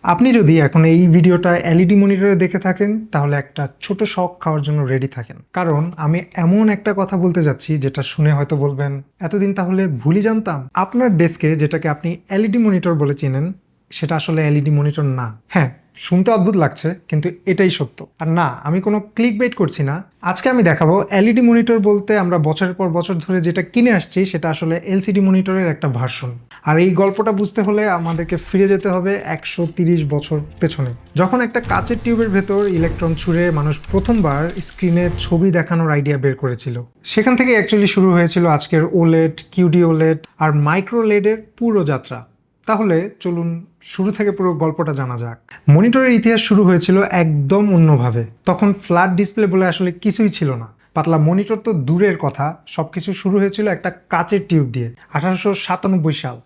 আপনি যদি এখন এই ভিডিওটা এলইডি মনিটরে দেখে থাকেন তাহলে একটা ছোট শক খাওয়ার জন্য রেডি থাকেন, কারণ আমি এমন একটা কথা বলতে যাচ্ছি যেটা শুনে হয়তো বলবেন এতদিন তাহলে ভুলই জানতাম। আপনার ডেস্কে যেটাকে আপনি এলইডি মনিটর বলে চেনেন সেটা আসলে এলইডি মনিটর না। হ্যাঁ, শুনতে অদ্ভুত লাগছে কিন্তু এটাই সত্য। আর না, আমি কোনো ক্লিক বেট করছি না। আজকে আমি দেখাবো এলইডি মনিটর বলতে আমরা বছরের পর বছর ধরে যেটা কিনে আসছি সেটা আসলে এলসিডি মনিটরের একটা ভার্সন। আর এই গল্পটা বুঝতে হলে আমাদেরকে ফিরে যেতে হবে 130 বছর পেছনে, যখন একটা কাচের টিউবের ভেতর ইলেকট্রন ছুঁড়ে মানুষ প্রথমবার স্ক্রিনে ছবি দেখানোর আইডিয়া বের করেছিল। সেখান থেকে অ্যাকচুয়ালি শুরু হয়েছিল আজকের ওলেড, কিউডি ওলেড আর মাইক্রোলেডের পুরো যাত্রা। তাহলে চলুন শুরু থেকে পুরো গল্পটা জানা যাক। মনিটরের ইতিহাস শুরু হয়েছিল একদম অন্যভাবে। তখন ফ্ল্যাট ডিসপ্লে বলে আসলে কিছুই ছিল না। পাতলা মনিটর তো দূরের কথা, সবকিছু শুরু হয়েছিল একটা কাচের টিউব দিয়ে। 1897 সাল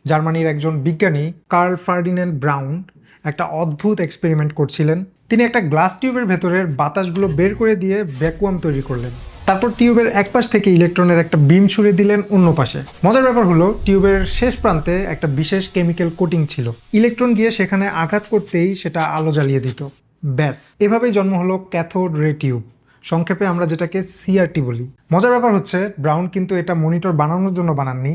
জার্মানির একজন বিজ্ঞানী কার্ল ফার্ডিন্যান্ড ব্রাউন একটা অদ্ভুত এক্সপেরিমেন্ট করছিলেন। তিনি একটা গ্লাস টিউবের ভেতরের বাতাসগুলো বের করে দিয়ে ভ্যাকুয়াম তৈরি করলেন। তারপর টিউবের এক পাশ থেকে ইলেকট্রনের একটা বিম ছুড়ে দিলেন অন্য পাশে। মজার ব্যাপার হলো টিউবের শেষ প্রান্তে একটা বিশেষ কেমিক্যাল কোটিং ছিল। ইলেকট্রন গিয়ে সেখানে আঘাত করতেই সেটা আলো জ্বালিয়ে দিত। ব্যাস, এভাবেই জন্ম হলো ক্যাথোড রে টিউব, সংক্ষেপে আমরা যেটাকে সিআরটি বলি। মজার ব্যাপার হচ্ছে ব্রাউন কিন্তু এটা মনিটর বানানোর জন্য বানাননি,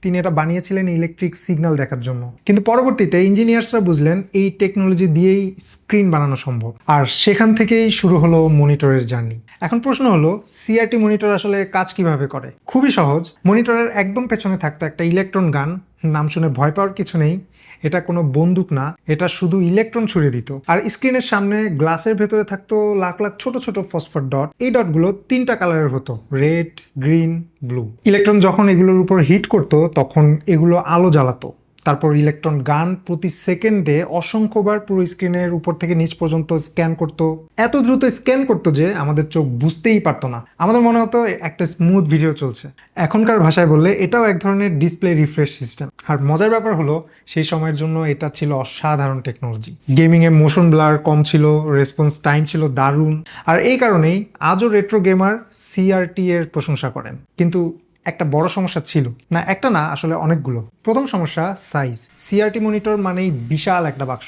তিনি এটা বানিয়েছিলেন ইলেকট্রিক সিগন্যাল দেখার জন্য। কিন্তু পরবর্তীতে ইঞ্জিনিয়ার্সরা বুঝলেন এই টেকনোলজি দিয়েই স্ক্রিন বানানো সম্ভব, আর সেখান থেকেই শুরু হলো মনিটরের জার্নি। এখন প্রশ্ন হলো, সিআরটি মনিটর আসলে কাজ কিভাবে করে? খুবই সহজ। মনিটরের একদম পেছনে থাকতো একটা ইলেকট্রন গান। নাম শুনে ভয় পাওয়ার কিছু নেই, এটা কোনো বন্দুক না, এটা শুধু ইলেকট্রন ছুড়ে দিত। আর স্ক্রিনের সামনে গ্লাসের ভেতরে থাকতো লাখ লাখ ছোট ছোট ফসফর ডট। এই ডটগুলো 3টা কালারের হতো, রেড, গ্রিন, ব্লু। ইলেকট্রন যখন এগুলোর উপর হিট করতো তখন এগুলো আলো জ্বালাতো। তারপর ইলেকট্রন গান প্রতি সেকেন্ডে অসংখ্যবার পুরো স্ক্রিনের উপর থেকে নিচ পর্যন্ত স্ক্যান করতো। এত দ্রুত স্ক্যান করতো যে আমাদের চোখ বুঝতেই পারতো না, আমাদের মনে হতো একটা স্মুথ ভিডিও চলছে। এখনকার ভাষায় বললে এটাও এক ধরনের ডিসপ্লে রিফ্রেশ সিস্টেম। আর মজার ব্যাপার হলো সেই সময়ের জন্য এটা ছিল অসাধারণ টেকনোলজি। গেমিংয়ে মোশন ব্লার কম ছিল, রেসপন্স টাইম ছিল দারুণ। আর এই কারণেই আজও রেট্রো গেমার সিআরটি এর প্রশংসা করেন। কিন্তু একটা বড় সমস্যা ছিল, না একটা না, আসলে অনেকগুলো। প্রথম সমস্যা সাইজ। সিআরটি মনিটর মানেই বিশাল একটা বাক্স,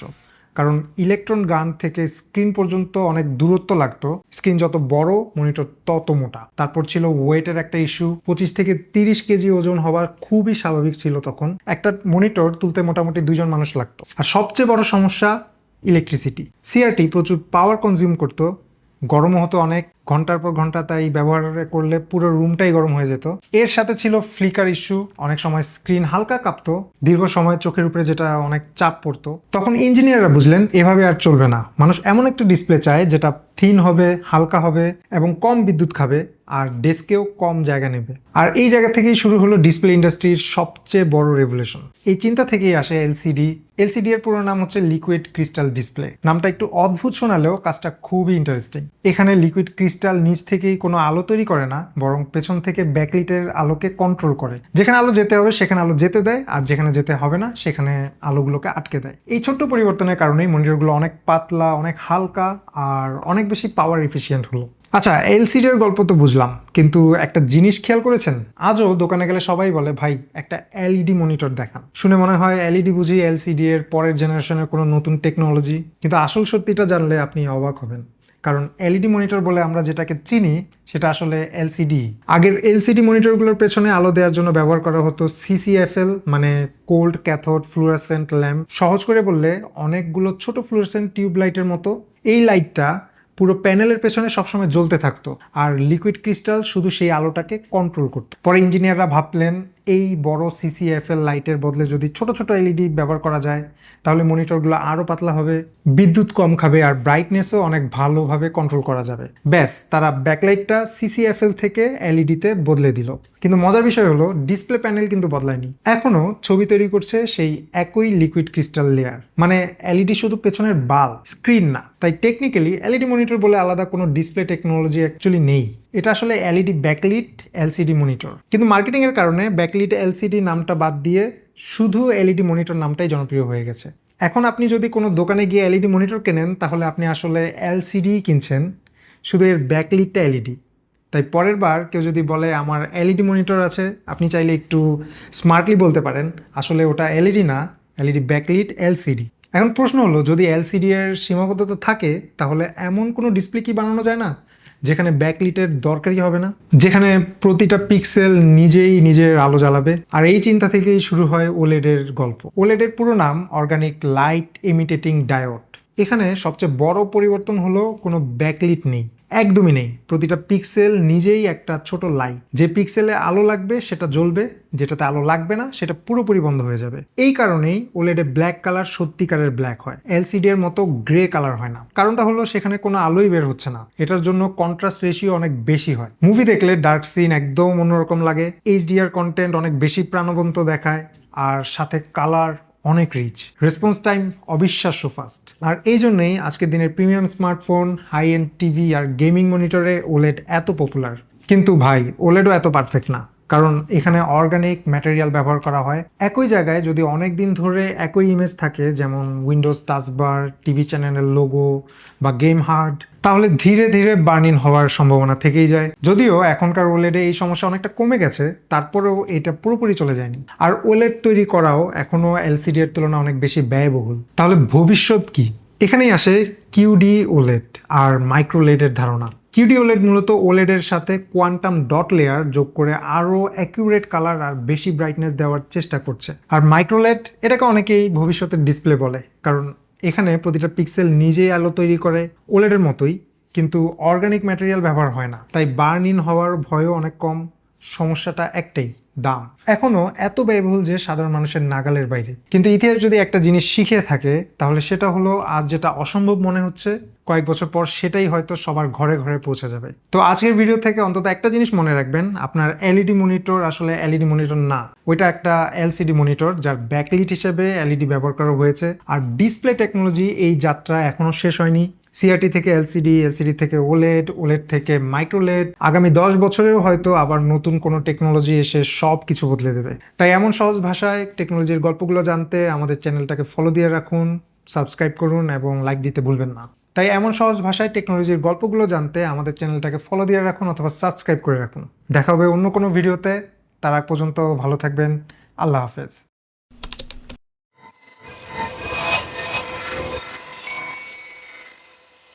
কারণ ইলেকট্রন গান থেকে স্ক্রিন পর্যন্ত অনেক দূরত্ব লাগতো। স্ক্রিন যত বড় মনিটর তত মোটা। তারপর ছিল ওয়েটের একটা ইস্যু। 25 থেকে 30 কেজি ওজন হওয়া খুবই স্বাভাবিক ছিল তখন। একটা মনিটর তুলতে মোটামুটি 2জন মানুষ লাগতো। আর সবচেয়ে বড় সমস্যা ইলেকট্রিসিটি। সিআরটি প্রচুর পাওয়ার কনজিউম করতো, গরমও হতো অনেক, ঘন্টার পর ঘন্টা, তাই ব্যবহার করলে পুরো রুমটাই গরম হয়ে যেত। এর সাথে ছিল ফ্লিকার ইস্যু, অনেক সময় স্ক্রিন হালকা কাঁপতো, দীর্ঘ সময় চোখের উপরে যেটা অনেক চাপ পড়তো। তখন ইঞ্জিনিয়াররা বুঝলেন এভাবে আর চলবে না, মানুষ এমন একটা ডিসপ্লে চায় যেটা থিন হবে, হালকা হবে এবং কম বিদ্যুৎ খাবে, আর ডেস্কেও কম জায়গা নেবে। আর এই জায়গা থেকেই শুরু হলো ডিসপ্লে ইন্ডাস্ট্রির সবচেয়ে বড় রেভলিউশন। এই চিন্তা থেকেই আসে এলসিডি। এলসিডি এর পুরো নাম হচ্ছে লিকুইড ক্রিস্টাল ডিসপ্লে। নামটা একটু অদ্ভুত শোনালেও কাজটা খুবই ইন্টারেস্টিং। এখানে লিকুইড ক্রিস্টাল নিচ থেকেই কোনো আলো তৈরি করে না, বরং পেছন থেকে ব্যাকলিটের আলোকে কন্ট্রোল করে। যেখানে আলো যেতে হবে সেখানে আলো যেতে দেয়, আর যেখানে যেতে হবে না সেখানে আলোগুলোকে আটকে দেয়। এই ছোট্ট পরিবর্তনের কারণেই মনিটরগুলো অনেক পাতলা, অনেক হালকা আর অনেক বেশি পাওয়ার এফিসিয়েন্ট হলো। আচ্ছা, এলসিডি এর গল্প তো বুঝলাম, কিন্তু একটা জিনিস খেয়াল করেছেন? আজও দোকানে গেলে সবাই বলে, ভাই একটা এলইডি মনিটর দেখান। শুনে মনে হয় এলইডি বুঝি এলসিডি এর পরের জেনারেশনের কোনো নতুন টেকনোলজি। কিন্তু আসল সত্যিটা জানলে আপনি অবাক হবেন, কারণ এলইডি মনিটর বলে আমরা যেটাকে চিনি সেটা আসলে এলসিডি। আগের এলসিডি মনিটরগুলোর পেছনে আলো দেওয়ার জন্য ব্যবহার করা হতো সিসিএফএল, মানে কোল্ড ক্যাথোড ফ্লুorescent ল্যাম্প। সহজ করে বললে অনেকগুলো ছোট ফ্লুorescent টিউব লাইটের মতো। এই লাইটটা পুরো প্যানেলের পেছনে সবসময় জ্বলতে থাকতো, আর লিকুইড ক্রিস্টাল শুধু সেই আলোটাকে কন্ট্রোল করতো। পরে ইঞ্জিনিয়াররা ভাবলেন এই বড় সিসিএফএল লাইটের বদলে যদি ছোট ছোট এলইডি ব্যবহার করা যায় তাহলে মনিটরগুলো আরও পাতলা হবে, বিদ্যুৎ কম খাবে, আর ব্রাইটনেসও অনেক ভালোভাবে কন্ট্রোল করা যাবে। ব্যাস, তারা ব্যাকলাইটটা সিসিএফএল থেকে এলইডিতে বদলে দিল। কিন্তু মজার বিষয় হলো ডিসপ্লে প্যানেল কিন্তু বদলায়নি, এখনো ছবি তৈরি করছে সেই একই লিকুইড ক্রিস্টাল লেয়ার। মানে এলইডি শুধু পেছনের বাল্ব, স্ক্রিন না। তাই টেকনিক্যালি এলইডি মনিটর বলে আলাদা কোনো ডিসপ্লে টেকনোলজি অ্যাকচুয়ালি নেই। এটা আসলে এলইডি ব্যাকলিট এলসিডি মনিটর। কিন্তু মার্কেটিং এর কারণে ব্যাকলিট এলসিডি নামটা বাদ দিয়ে শুধু এলইডি মনিটর নামটাই জনপ্রিয় হয়ে গেছে। এখন আপনি যদি কোনো দোকানে গিয়ে এলইডি মনিটর কেনেন তাহলে আপনি আসলে এলসিডি কিনছেন, শুধু এর ব্যাকলিটটা এলইডি। তাই পরের বার কেউ যদি বলে আমার এলইডি মনিটর আছে, আপনি চাইলে একটু স্মার্টলি বলতে পারেন আসলে ওটা এলইডি না, এলইডি ব্যাকলিট এলসিডি। এখন প্রশ্ন হলো, যদি এলসিডি এর সীমাবদ্ধতা থাকে তাহলে এমন কোনো ডিসপ্লে কি বানানো যায় না যেখানে ব্যাকলিটের দরকারই হবে না, যেখানে প্রতিটা পিক্সেল নিজেই নিজের আলো জ্বালাবে? আর এই চিন্তা থেকেই শুরু হয় ওলেড এর গল্প। ওলেড এর পুরো নাম অর্গানিক লাইট ইমিটেটিং ডায়োড। এখানে সবচেয়ে বড় পরিবর্তন হলো কোনো ব্যাকলিট নেই, একদমই নেই। প্রতিটা পিক্সেল নিজেই একটা ছোট লাইট। যে পিক্সেলে আলো লাগবে সেটা জ্বলবে, যেটাতে আলো লাগবে না সেটা পুরোপুরি বন্ধ হয়ে যাবে। এই কারণেই ওলেডে ব্ল্যাক কালার সত্যিকারের ব্ল্যাক হয়, এলসিডি এর মতো গ্রে কালার হয় না। কারণটা হলো সেখানে কোনো আলোই বের হচ্ছে না, এটার জন্য কন্ট্রাস্ট রেশিও অনেক বেশি হয়। মুভি দেখলে ডার্ক সিন একদম অন্যরকম লাগে, এইচডিআর কন্টেন্ট অনেক বেশি প্রাণবন্ত দেখায়, আর সাথে কালার অনেক রিচ, রেসপন্স টাইম অবিশ্বাস্য ফাস্ট। আর এই জন্যই আজকের দিনের premium smartphone, high end TV আর গেমিং মনিটরে ওলেড এত পপুলার। কিন্তু ভাই, ওলেডও এত পারফেক্ট না, কারণ এখানে অর্গানিক ম্যাটেরিয়াল ব্যবহার করা হয়। একই জায়গায় যদি অনেক দিন ধরে একই ইমেজ থাকে, যেমন উইন্ডোজ টাচবার, টিভি চ্যানেলের লোগো বা গেম হার্ড, তাহলে ধীরে ধীরে বার্ন হওয়ার সম্ভাবনা থেকেই যায়। যদিও এখনকার ওলেডে এই সমস্যা অনেকটা কমে গেছে, তারপরেও এটা পুরোপুরি চলে যায়নি। আর ওলেড তৈরি করাও এখনো এলসিডি এর তুলনায় অনেক বেশি ব্যয়বহুল। তাহলে ভবিষ্যৎ কি? এখানেই আসে কিউডি ওলেড আর মাইক্রোলেডের ধারণা। কিউডি ওলেড মূলত ওলেডের সাথে কোয়ান্টাম ডট লেয়ার যোগ করে আরও অ্যাকিউরেট কালার আর বেশি ব্রাইটনেস দেওয়ার চেষ্টা করছে। আর মাইক্রোলেড, এটাকে অনেকেই ভবিষ্যতের ডিসপ্লে বলে, কারণ এখানে প্রতিটা পিক্সেল নিজেই আলো তৈরি করে ওলেডের মতোই, কিন্তু অর্গানিক ম্যাটেরিয়াল ব্যবহার হয় না, তাই বার্ন ইন হওয়ার ভয়ও অনেক কম। সমস্যাটা একটাই, দাম। এখনো এত ব্যয়বহুল যে সাধারণ মানুষের নাগালের বাইরে। কিন্তু ইতিহাস যদি একটা জিনিস শিখে থাকে, তাহলে সেটা হলো আজ যেটা অসম্ভব মনে হচ্ছে, কয়েক বছর পর সেটাই হয়তো সবার ঘরে ঘরে পৌঁছে যাবে। তো আজকের ভিডিও থেকে অন্তত একটা জিনিস মনে রাখবেন, আপনার এলইডি মনিটর আসলে এলইডি মনিটর না, ওইটা একটা এলসিডি মনিটর, যার ব্যাকলিট হিসেবে এলইডি ব্যবহার করা হয়েছে। আর ডিসপ্লে টেকনোলজি এই যাত্রা এখনো শেষ হয়নি। সিআরটি থেকে এলসিডি, এলসিডি থেকে ওলেড, ওলেড থেকে মাইক্রোলেড, আগামী 10 বছরেও হয়তো আবার নতুন কোনো টেকনোলজি এসে সব কিছু বদলে দেবে। তাই এমন সহজ ভাষায় টেকনোলজির গল্পগুলো জানতে আমাদের চ্যানেলটাকে ফলো দিয়ে রাখুন, সাবস্ক্রাইব করুন এবং লাইক দিতে ভুলবেন না। তাই এমন সহজ ভাষায় টেকনোলজির গল্পগুলো জানতে আমাদের চ্যানেলটাকে ফলো দিয়ে রাখুন অথবা সাবস্ক্রাইব করে রাখুন। দেখা হবে অন্য কোনো ভিডিওতে। তার আগ পর্যন্ত ভালো থাকবেন। আল্লাহ হাফেজ।